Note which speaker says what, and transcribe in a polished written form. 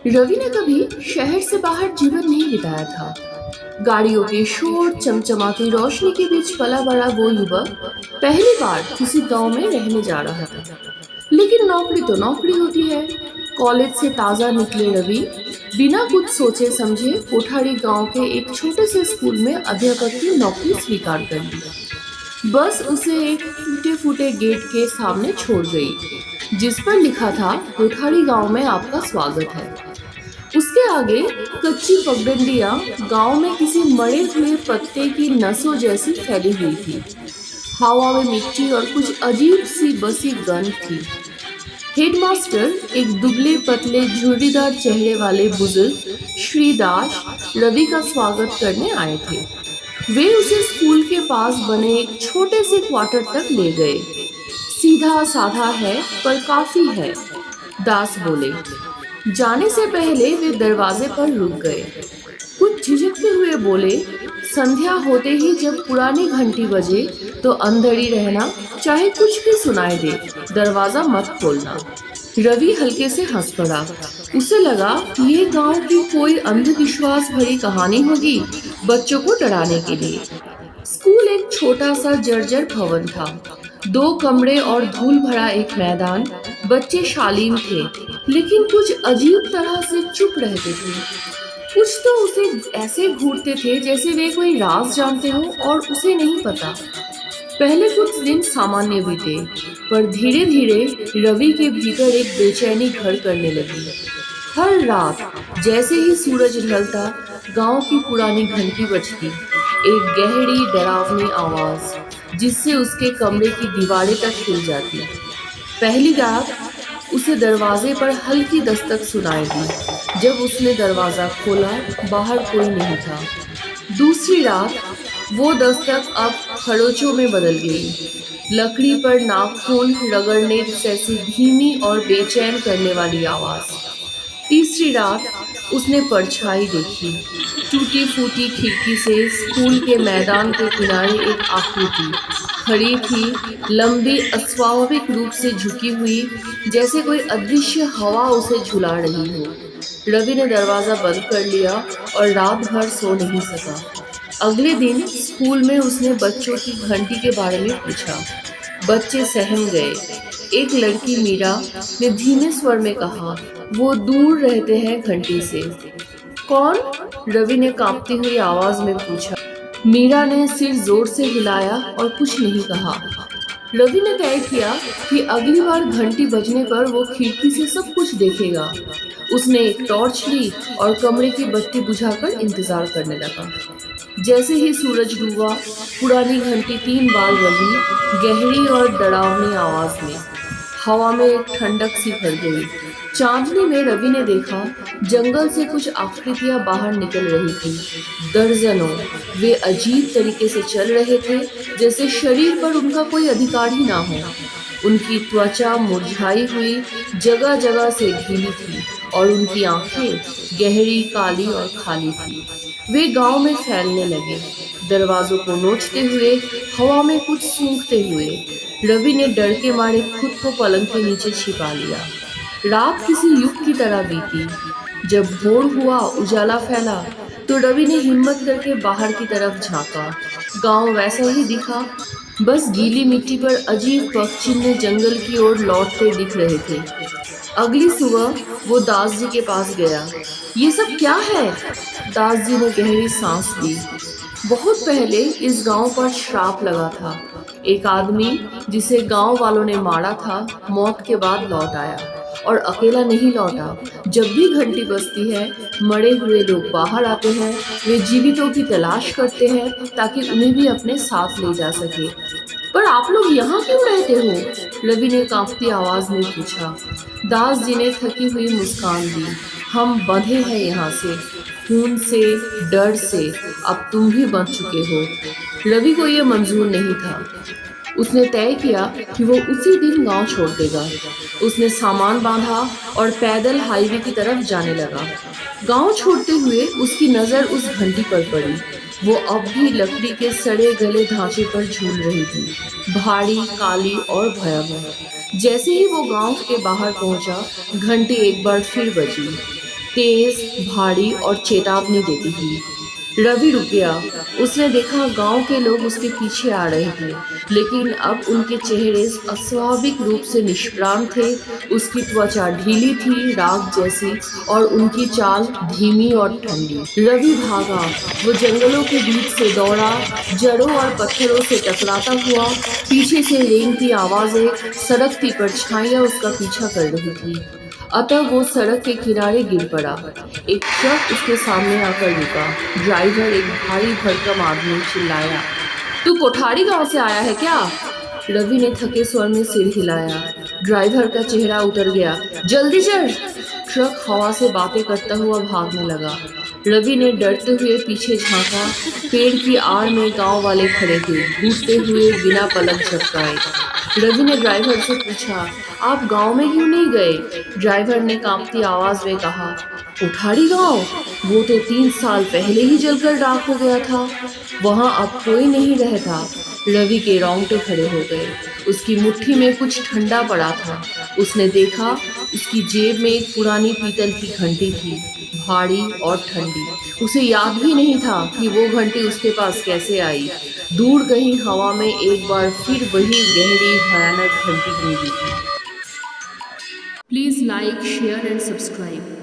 Speaker 1: रवि ने कभी शहर से बाहर जीवन नहीं बिताया था। गाड़ियों के शोर, चमचमाती रोशनी के बीच पला बड़ा वो युवक पहली बार किसी गांव में रहने जा रहा था। लेकिन नौकरी तो नौकरी होती है। कॉलेज से ताजा निकले रवि बिना कुछ सोचे समझे कोठारी गांव के एक छोटे से स्कूल में अध्यापक की नौकरी स्वीकार कर ली। बस उसे एक टूटे फूटे गेट के सामने छोड़ गई, जिस पर लिखा था, कोठारी गांव में आपका स्वागत है। उसके आगे कच्ची पगडंडियां गांव में किसी मरे हुए पत्ते की नसों जैसी फैली हुई थी। हवा में मिट्टी और कुछ अजीब सी बसी गंध थी। हेडमास्टर, एक दुबले पतले झुर्रीदार चेहरे वाले बुजुर्ग श्री दास, रवि का स्वागत करने आए थे। वे उसे स्कूल के पास बने एक छोटे से क्वार्टर तक ले गए। सीधा साधा है पर काफी है, दास बोले। जाने से पहले वे दरवाजे पर रुक गए। कुछ झिझकते हुए बोले, संध्या होते ही जब पुरानी घंटी बजे तो अंदर ही रहना, चाहे कुछ भी सुनाई दे, दरवाजा मत खोलना। रवि हल्के से हंस पड़ा। उसे लगा ये गांव की कोई अंधविश्वास भरी कहानी होगी, बच्चों को डराने के लिए। स्कूल एक छोटा सा जर्जर भवन था। 2 कमरे और धूल भरा एक मैदान। बच्चे शालीन थे, लेकिन कुछ अजीब तरह से चुप रहते थे। कुछ तो उसे ऐसे घूरते थे जैसे वे कोई राज जानते हो और उसे नहीं पता। पहले कुछ दिन सामान्य बीते, पर धीरे धीरे रवि के भीतर एक बेचैनी घर करने लगी। हर रात जैसे ही सूरज ढलता, गांव की पुरानी घंटी बजती, एक गहरी डरावनी आवाज जिससे उसके कमरे की दीवारें तक हिल जाती। पहली रात उसे दरवाजे पर हल्की दस्तक सुनाई दी। जब उसने दरवाजा खोला, बाहर कोई नहीं था। दूसरी रात वो दस्तक अब खरोचों में बदल गई। लकड़ी पर नाखून रगड़ने जैसी धीमी और बेचैन करने वाली आवाज। तीसरी रात उसने परछाई देखी। टूटी फूटी खिड़की से स्कूल के मैदान के किनारे एक आकृति खड़ी थी, लंबी, अस्वाभाविक रूप से झुकी हुई, जैसे कोई अदृश्य हवा उसे झुला रही हो। रवि ने दरवाजा बंद कर लिया और रात भर सो नहीं सका। अगले दिन स्कूल में उसने बच्चों की घंटी के बारे में पूछा। बच्चे सहम गए। एक लड़की मीरा ने धीमे स्वर में कहा, वो दूर रहते हैं घंटी से। कौन? रवि ने कांपती हुई आवाज में पूछा। मीरा ने सिर जोर से हिलाया और कुछ नहीं कहा। रवि ने तय किया कि अगली बार घंटी बजने पर वो खिड़की से सब कुछ देखेगा। उसने एक टॉर्च ली और कमरे की बत्ती बुझाकर इंतजार करने लगा। जैसे ही सूरज डूबा, पुरानी घंटी 3 बार बजी, गहरी और डरावनी आवाज में। हवा में एक ठंडक सी भर गई। चांदनी में रवि ने देखा, जंगल से कुछ आकृतियां बाहर निकल रही थी। दर्जनों। वे अजीब तरीके से चल रहे थे, जैसे शरीर पर उनका कोई अधिकार ही ना हो। उनकी त्वचा मुरझाई हुई, जगह जगह से ढीली थी और उनकी आंखें गहरी, काली और खाली थी। वे गांव में फैलने लगे, दरवाजों को नोचते हुए, हवा में कुछ सूंघते हुए। रवि ने डर के मारे खुद को पलंग के नीचे छिपा लिया। रात किसी युग की तरह बीती। जब भोर हुआ, उजाला फैला, तो रवि ने हिम्मत करके बाहर की तरफ झांका। गांव वैसा ही दिखा, बस गीली मिट्टी पर अजीब पगचिन्ह जंगल की ओर लौटते दिख रहे थे। अगली सुबह वो दास जी के पास गया। ये सब क्या है? दास जी ने गहरी सांस ली। बहुत पहले इस गांव पर श्राप लगा था। एक आदमी जिसे गांव वालों ने मारा था, मौत के बाद लौट आया, और अकेला नहीं लौटा। जब भी घंटी बजती है, मरे हुए लोग बाहर आते हैं। वे जीवितों की तलाश करते हैं ताकि उन्हें भी अपने साथ ले जा सके। पर आप लोग यहाँ क्यों रहते हो? रवि ने कांपती आवाज में पूछा। दास जी ने थकी हुई मुस्कान दी। हम बंधे हैं यहाँ से, खून से, डर से। अब तुम भी बंध चुके हो। रवि को यह मंजूर नहीं था। उसने तय किया कि वो उसी दिन गांव छोड़ देगा। उसने सामान बांधा और पैदल हाईवे की तरफ जाने लगा। गांव छोड़ते हुए उसकी नजर उस घंटी पर पड़ी। वो अब भी लकड़ी के सड़े गले ढांचे पर झूल रही थी, भारी, काली और भयावह। जैसे ही वो गांव के बाहर पहुंचा, घंटी एक बार फिर बजी। तेज, भारी और चेतावनी देती थी। रवि रुक गया। उसने देखा गांव के लोग उसके पीछे आ रहे थे, लेकिन अब उनके चेहरे अस्वाभाविक रूप से निष्प्राण थे। उसकी त्वचा ढीली थी, राख जैसी, और उनकी चाल धीमी और ठंडी। रवि भागा। वो जंगलों के बीच से दौड़ा, जड़ों और पत्थरों से टकराता हुआ। पीछे से रेंगती आवाजें, सड़कती परछाइयां उसका पीछा कर रही थी। अतः वो सड़क के किनारे गिर पड़ा। एक ट्रक उसके सामने आकर रुका। ड्राइवर, एक भारी भरकम आदमी, चिल्लाया, तू कोठारी गांव से आया है क्या? रवि ने थके स्वर में सिर हिलाया। ड्राइवर का चेहरा उतर गया। जल्दी चढ़। ट्रक हवा से बातें करता हुआ भागने लगा। रवि ने डरते हुए पीछे झांका। पेड़ की आड़ में गांव वाले खड़े थे, घूरते हुए बिना पलक झपकाए। रवि ने ड्राइवर से पूछा, आप गांव में क्यों नहीं गए? ड्राइवर ने कांपती आवाज में कहा, कोठारी गांव? वो तो 3 साल पहले ही जलकर राख हो गया था। वहां अब कोई नहीं रहता। रवि के रोंगटे खड़े हो गए। उसकी मुट्ठी में कुछ ठंडा पड़ा था। उसने देखा, उसकी जेब में एक पुरानी पीतल की घंटी थी, भारी और ठंडी। उसे याद भी नहीं था कि वो घंटी उसके पास कैसे आई। दूर कहीं हवा में एक बार फिर वही गहरी भयानक घंटी गूंजी थी। Please like, share and subscribe.